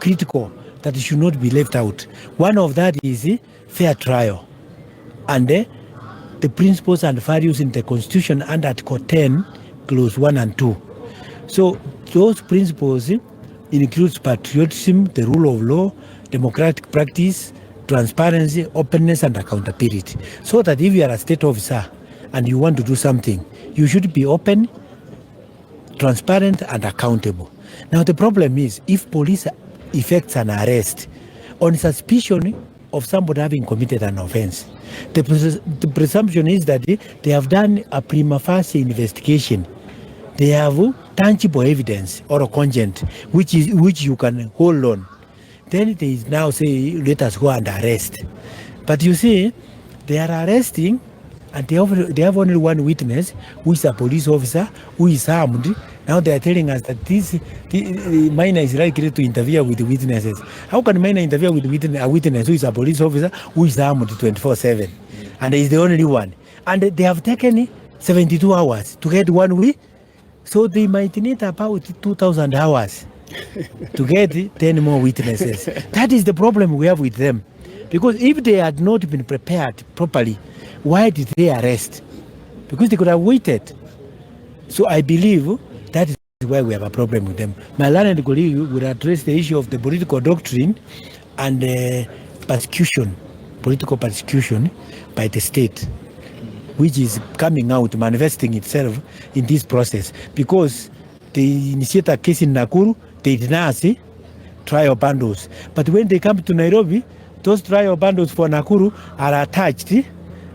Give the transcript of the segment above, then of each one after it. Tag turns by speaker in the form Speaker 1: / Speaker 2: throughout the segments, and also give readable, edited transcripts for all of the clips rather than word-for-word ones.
Speaker 1: critical that should not be left out. One of that is fair trial, and the principles and values in the Constitution under Article 10, Clause 1 and 2. So those principles includes patriotism, the rule of law, democratic practice, transparency, openness, and accountability. So that if you are a state officer and you want to do something, you should be open, transparent, and accountable. Now the problem is, if police effects an arrest on suspicion of somebody having committed an offense, the presumption is that they have done a prima facie investigation. They have tangible evidence or a content which you can hold on. Then they now say, let us go and arrest. But you see, they are arresting and they have only one witness, who is a police officer, who is armed. Now they are telling us that the Maina is likely to interfere with the witnesses. How can Maina interfere with a witness who is a police officer, who is armed 24/7? And is the only one. And they have taken 72 hours to get one week. So they might need about 2,000 hours to get 10 more witnesses. That is the problem we have with them. Because if they had not been prepared properly, why did they arrest? Because they could have waited. So I believe that is why we have a problem with them. My learned colleague will address the issue of the political doctrine and persecution, political persecution by the state, which is coming out, manifesting itself in this process. Because they initiate a case in Nakuru, they deny trial bundles. But when they come to Nairobi, those trial bundles for Nakuru are attached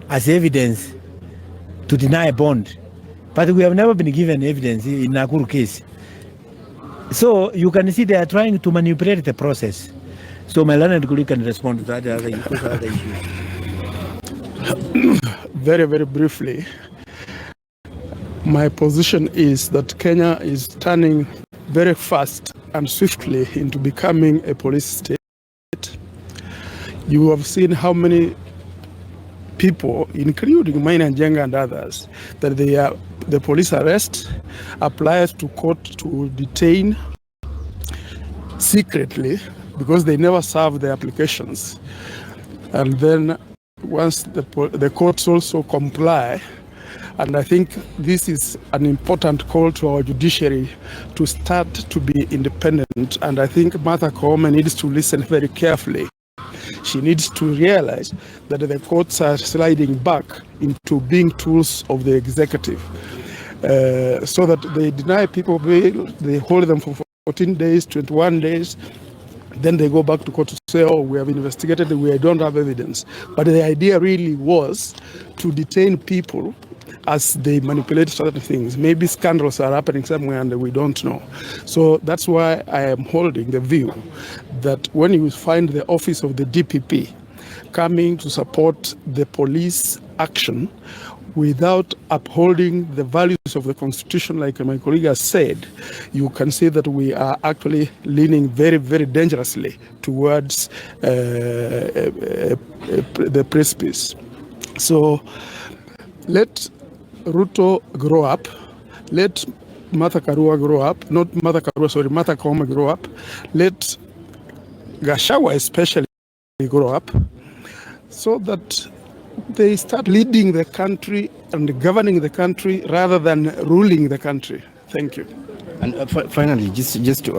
Speaker 1: as evidence to deny a bond. But we have never been given evidence in Nakuru case. So you can see they are trying to manipulate the process. So my learned colleague can respond to that other issues.
Speaker 2: Very, very briefly, my position is that Kenya is turning very fast and swiftly into becoming a police state. You have seen how many people, including Maina, Njenga and others, that the police arrest, applies to court to detain secretly because they never serve the applications. And then once the courts also comply, and I think this is an important call to our judiciary to start to be independent, and I think Martha Koome needs to listen very carefully. She needs to realize that the courts are sliding back into being tools of the executive, so that they deny people bail, they hold them for 14 days, 21 days, then they go back to court to say, oh, we have investigated, we don't have evidence. But the idea really was to detain people as they manipulate certain things. Maybe scandals are happening somewhere and we don't know. So that's why I am holding the view that when you find the office of the DPP coming to support the police action without upholding the values of the Constitution, like my colleague has said, you can see that we are actually leaning very, very dangerously towards the precipice. So let Ruto grow up, let Martha Koome grow up, let Gachagua especially grow up, so that they start leading the country and governing the country rather than ruling the country. Thank you.
Speaker 3: And finally, just to